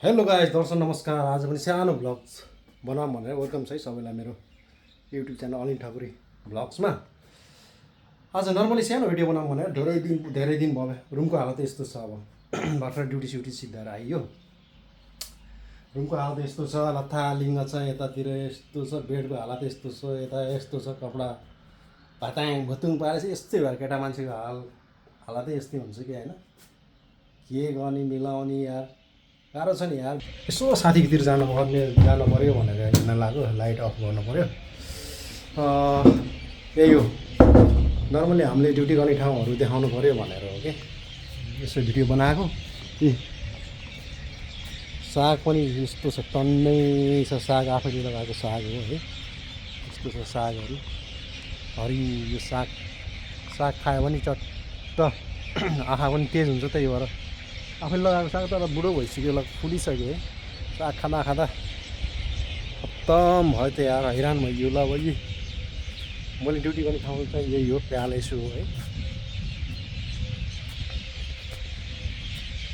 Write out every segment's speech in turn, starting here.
Hello guys, दर्शक नमस्कार। आज पनि सानो भ्लग्स बनाऊँ भनेर वेलकम छ है सबैलाई मेरो युट्युब च्यानल अनिल ठकुरी भ्लग्समा। आज नर्मली सानो भिडियो बनाऊँ भनेर धेरै दिन भयो। रुमको हालत यस्तो छ। अब भर्खर ड्युटी स्युटी सिद्धाएर आइयो। रुमको हालत यस्तो छ, लत्था लिङ्ग छ, यतातिर यस्तो छ, बेडको हालत यस्तो छ, यता यस्तो छ, कपडा भाताङ भुतुङ पारेर चाहिँ यस्तै भएर केटा मान्छेको हालतै यस्तै हुन्छ कि होइन। के गर्ने मिलाउने यार, गाह्रो छ नि यार। यसो साथीतिर जानु पऱ्यो भनेर हिँड्न लाग्यो। लाइट अफ गर्नु पऱ्यो। यही हो, नर्मली हामीले ड्युटी गर्ने ठाउँहरू देखाउनु पऱ्यो भनेर हो कि यसो भिडियो बनाएको। साग पनि यस्तो छ, टन्नै छ साग, आफैले लगाएको साग हो है। यस्तो छ सागहरू, हरियो साग खायो भने चट्ट आँखा पनि तेज हुन्छ। त्यही भएर आफैले लगाएको साग तर बुढो भइसक्यो, फुलिसक्यो है। साग खाँदा खत्तम भयो त यार, हैरान भइयो। ल भाइ, मैले ड्युटी गर्ने ठाउँ चाहिँ यही हो, प्यालेस हो है।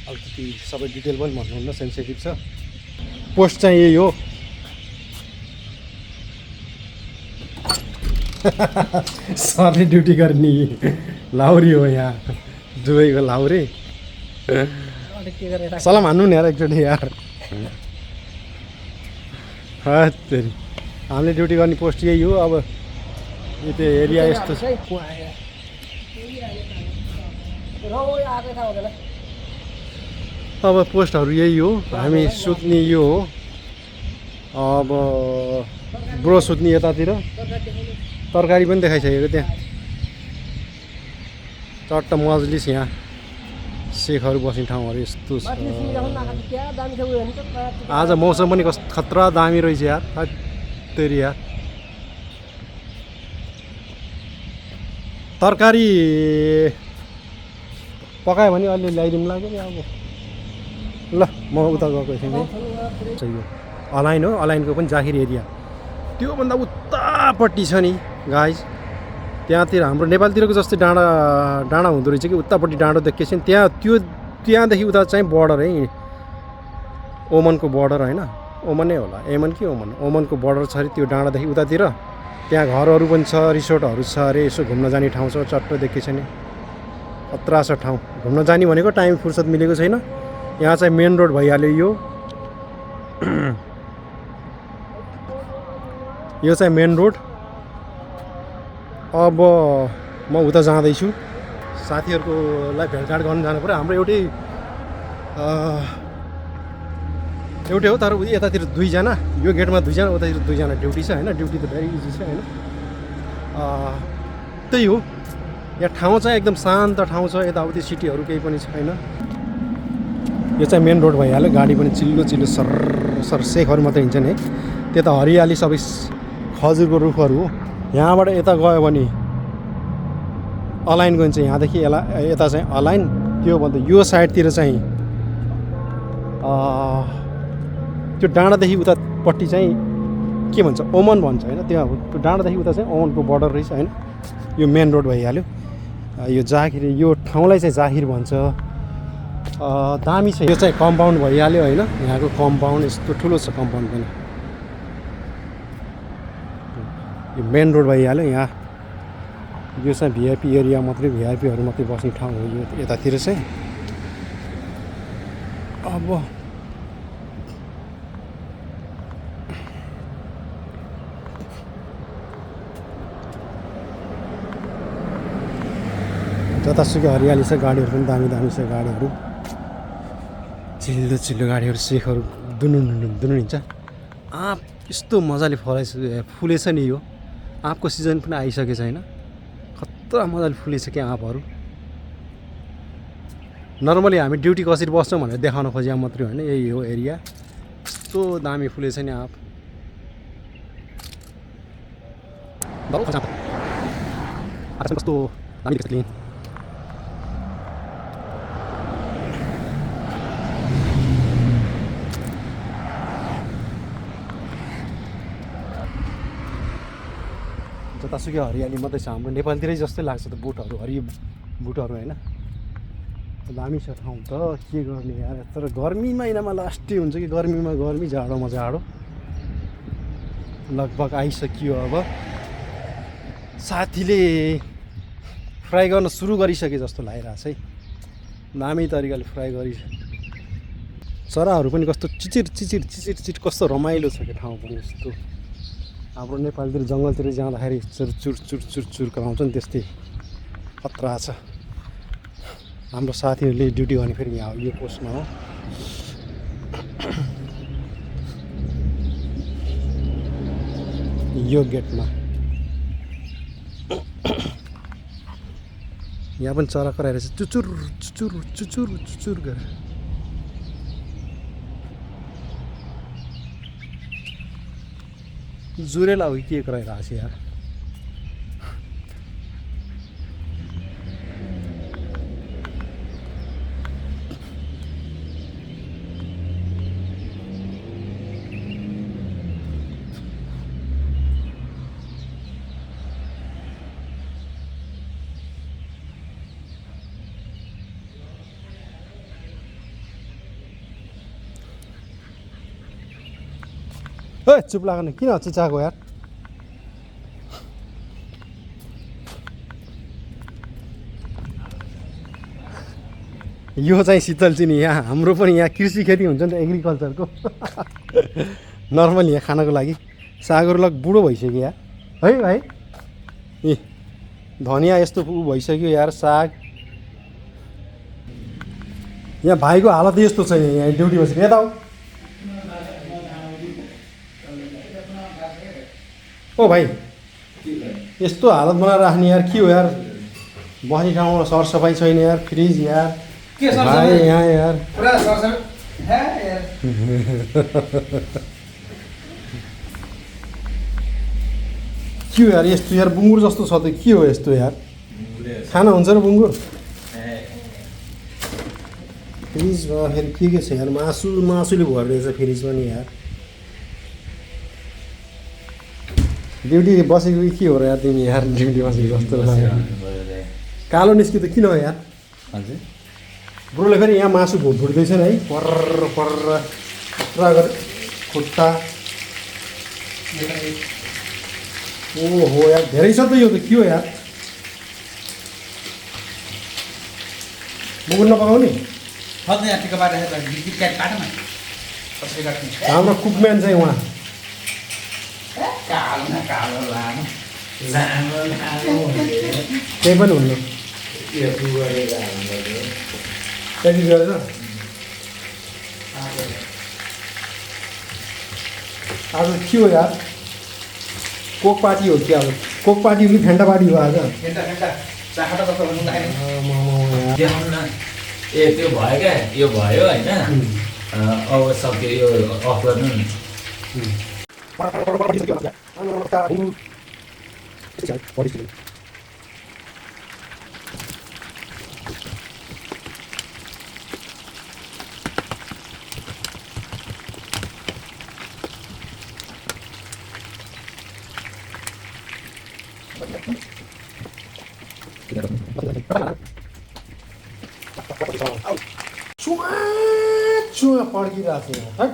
अलिकति सबै डिटेल पनि भन्नुहुन्न, सेन्सिटिभ छ। पोस्ट चाहिँ यही हो। सरले ड्युटी गर्ने लाउरी हो यहाँ, दुबईको लाउरी। सलाम हान्नु नि यार एकचोटि यार। तेरि हामीले ड्युटी गर्ने पोस्ट यही हो। अब यो त्यो एरिया यस्तो छ। अब पोस्टहरू यही हो। हामी सुत्ने यो हो। अब ब्रो सुत्ने यतातिर। तरकारी पनि देखाइसकेको त्यहाँ चट्ट मजलिस। यहाँ सेखहरू बस्ने ठाउँहरू यस्तो छ। आज मौसम पनि खतरा दामी रहेछ यार। तेरि यार, तरकारी पकायो भने अलि ल्याइदिउँ लाग्यो नि। अब ल म उता गएको थिएँ। सही हो, अलाइन हो। अलाइनको पनि जागिर एरिया त्योभन्दा उतापट्टि छ नि गाइज। त्यहाँतिर हाम्रो नेपालतिरको जस्तै डाँडा हुँदो रहेछ कि उतापट्टि डाँडो देखिएछ नि। त्यहाँदेखि उता चाहिँ बोर्डर है, ओमनको बोर्डर होइन, ओमन नै होला, एमन कि ओमनको बोर्डर छ अरे त्यो डाँडादेखि उतातिर। त्यहाँ घरहरू पनि छ, रिसोर्टहरू छ अरे। यसो घुम्न जाने ठाउँ छ, चट्ट देखिएछ नि। खतरा छ ठाउँ। घुम्न जाने भनेको टाइम फुर्सद मिलेको छैन। यहाँ चाहिँ मेन रोड भइहाल्यो यो। यो चाहिँ मेन रोड। अब म उता जाँदैछु, साथीहरूकोलाई भेटघाट गर्न जानु पऱ्यो। हाम्रो एउटै हो, तर यतातिर दुईजना, यो गेटमा दुईजना, उतातिर दुईजना ड्युटी छ होइन। ड्युटी त भेरी इजी छ होइन। त्यही हो, यहाँ ठाउँ चाहिँ एकदम शान्त ठाउँ छ। यताउति सिटीहरू केही पनि छैन। यो चाहिँ मेन रोड भइहाल्यो। गाडी पनि चिल्लो सर सेखहरू मात्रै हिँड्छन् है। त्यता हरियाली सबै खजुरको रुखहरू हो। यहाँबाट यता गयो भने अलाइन गइन्छ। यहाँदेखि यता चाहिँ अलाइन। त्योभन्दा यो साइडतिर चाहिँ त्यो डाँडादेखि उतापट्टि चाहिँ के भन्छ, ओमन भन्छ होइन। त्यहाँ त्यो डाँडादेखि उता चाहिँ ओमनको बोर्डर रहेछ होइन। यो मेन रोड भइहाल्यो। यो जागिर, यो ठाउँलाई चाहिँ जागिर भन्छ। दामी छ। यो चाहिँ कम्पाउन्ड भइहाल्यो होइन। यहाँको कम्पाउन्ड यस्तो ठुलो छ कम्पाउन्ड पनि। यो मेन रोड भइहाल्यो। यहाँ यो चाहिँ भिआइपी एरिया मात्रै, भिआइपीहरू मात्रै बस्ने ठाउँ हो यो यतातिर चाहिँ। अब जतासुकै हरियाली छ। गाडीहरू पनि दामी छ। गाडीहरू चिल्लो गाडीहरू, सेखहरू दुनु हिँड्छ। आँप यस्तो मजाले फुलेछ नि। यो आँपको सिजन पनि आइसकेछ होइन। खतरा मजाले फुलेछ क्या आँपहरू। नर्मली हामी ड्युटी कसरी बस्छौँ भनेर देखाउन खोजेको मात्रै होइन। यही हो एरिया। यस्तो दामी फुलेछ नि आँप। कस्तो दामी देख्छ क्लिन। जतासुकै हरियाली मात्रै छ। हाम्रो नेपालतिरै जस्तै लाग्छ त। बोटहरू, हरियो बोटहरू होइन। दामी छ ठाउँ त के गर्ने यार। तर गर्मी महिनामा लास्टै हुन्छ कि गर्मीमा गर्मी जाडोमा जाडो। लगभग आइसक्यो अब। साथीले फ्राई गर्न सुरु गरिसके जस्तो लागिरहेछ है। दामी तरिकाले फ्राई गरि। चराहरू पनि कस्तो चिचिर चिचिर चिचिर चिट कस्तो रमाइलो छ कि ठाउँ पनि यस्तो। हाम्रो नेपालतिर जङ्गलतिर जाँदाखेरि चुर चुर चुर चुर चुर कराउँछ नि त्यस्तै खतरा छ। हाम्रो साथीहरूले ड्युटी गर्ने फेरि यहाँ यो पोस्टमा हो। यो गेटमा यहाँ पनि चरा कराएर चाहिँ चुचुर चुचुर चुचुर चुचुर गरेर। जुरेला हो कि के कराइरहेको छ यार। ए चुप लाग्ने किन चिचाएको यार। यो चाहिँ शीतल चिनी यहाँ हाम्रो पनि यहाँ कृषि खेती हुन्छ नि त एग्रिकल्चरको। नर्मल यहाँ खानको लागि सागरु लग बुढो भइसक्यो यार है भाइ। ए धनिया यस्तो भइसक्यो यार साग। यहाँ भाइको हालत यस्तो छ यहाँ ड्युटी बसेको। यता हो ओ भाइ यस्तो हालत बनाएर राख्ने यार के हो यार। बस्ने ठाउँमा सरसफाइ छैन यार। फ्रिज यार के भाइ यहाँ यार पुरा सरसफाइ यार। के हो यार यस्तो यार बुङ्गुर जस्तो छ त के हो यस्तो यार। खाना हुन्छ र बुङ्गुर। फ्रिजमा फेरि के छ यार। मासुले भरिरहेछ फ्रिजमा नि यार। ड्युटी बसेको कि के हो र यार तिमी यार। ड्युटी बसेको जस्तो लाग्यो। कालो निस्क्यो त किन हो यार। हजुर ब्रोले फेरि यहाँ मासु भुट्दैछ नि है। पर्र पर्र खतरा गरे खुट्टा। ओहो यार धेरै छ त यो त के हो यार। बुङ्गुर नपकाउने हजुर यहाँ टिका बाटो गीत काट्न कसरी काट्नु। हाम्रो कुकम्यान चाहिँ उहाँ कालो न कालो लामो लामो लामो त्यही पनि हुन्न त्यति गरेर। आज के हो यार। कोक पार्टी हो क्या। कोक पार्टी हो कि फेन्टा पार्टी हो आज। फेन्टा फेन्टा चाखा त कस्तो भन्नु यार देखाउनु न। ए त्यो भयो क्या यो भयो होइन। अब सक्यो यो अफ गर्नु नि। छुवा पड्किरहेको छ यहाँ।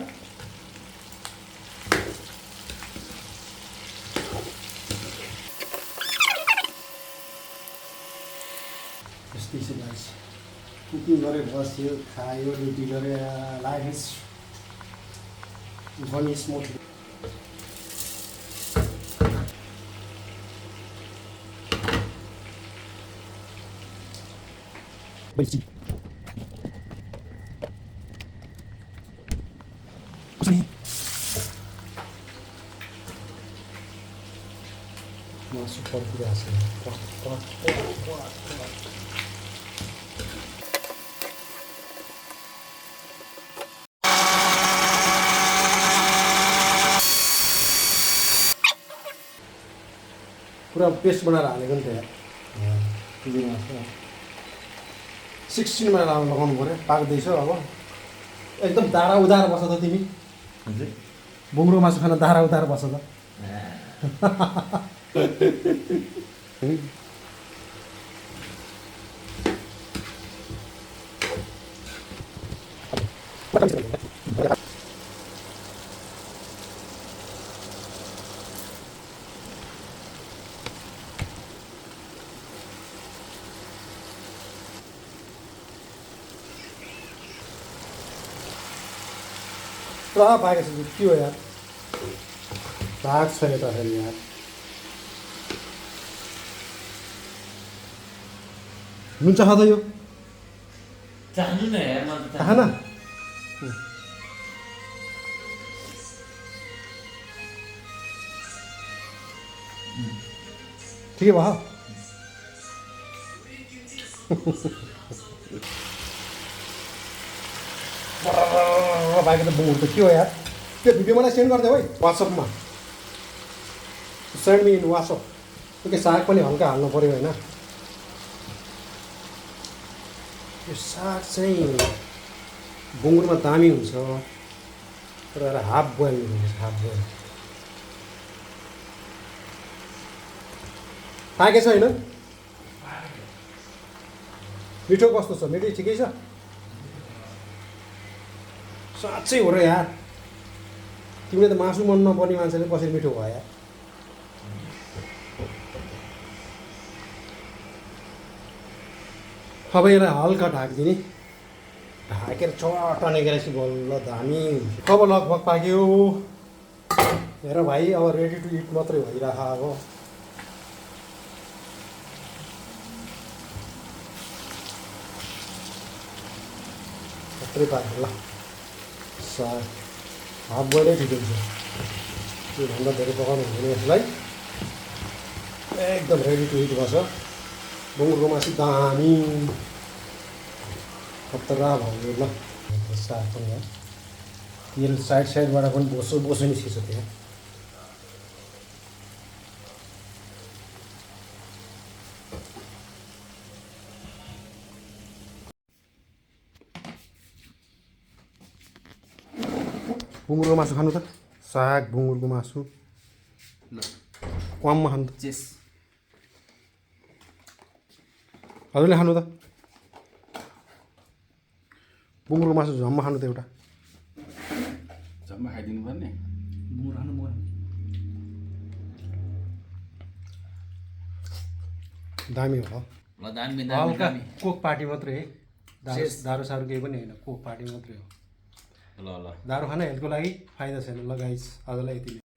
यस्तै छ गाइस। कुकिङ गरेर बस्यो खायो ड्युटी गरेर लाइफ इज भनी स्मुथ। मासु पड्किरहेको छ। पुरा पेस्ट बनाएर हालेको नि त यार। 16 मा लगाउनु पऱ्यो। पाक्दैछ अब। एकदम दारा उदार बस त तिमी। हजुर बुङ्गुरो मासु खान दारा उदार बस त। पुरा पाकेको छ के हो यार भाग छैन त फेरि यार नुन चाह त यो चाहनु न यार म त चाहना ठिकै भयो बाइक त बुङ के हो यार त्यो भिडियो मलाई सेन्ड गरिदेऊ है वाट्सएपमा सेन्ड मी इन वाट्सएप त्यो साग पनि हल्का हाल्नु पऱ्यो होइन यो साग चाहिँ बुङ्गुरमा दामी हुन्छ तर हाफ बोइल हुन्छ हाफ बोइल पाकेछ होइन मिठो कस्तो छ मिठो ठिकै छ साँच्चै हो र यार तिमीले त मासु मन नपर्ने मान्छेले कसरी मिठो भयो यार अब यसलाई हल्का ढाकिदिने ढाकेर चटने गरेपछि बल्ल दामी हुन्छ अब लगभग पाक्यो हेर भाइ अब रेडी टु इट मात्रै भइरह अब मात्रै पाक्यो ल साग हाफ बोइलै ठिकै छ त्योभन्दा धेरै पकाउनु हुँदैन यसलाई एकदम रेडी टु इट गर्छ बुङ्गुरको मासु दामी खतरा भयो ल साग पनि तेल साइडबाट पनि बोसो बोसो निस्किन्छ त्यहाँ बुङ्गुरको मासु खानु त साग बुङ्गुरको मासु ल कममा खानु त चेस हजुरले खानु त बुङ्गुरको मासु झम्मा खानु त एउटा झम्मा खाइदिनु पर्ने बुङ खानु म दामी हो ल दामी हल्का दामी कोक पार्टी मात्रै है दारू सारू केही पनि होइन कोक पार्टी मात्रै हो ल ल दारू खान हेल्थको लागि फाइदा छैन ल गाइस आजलाई यति नै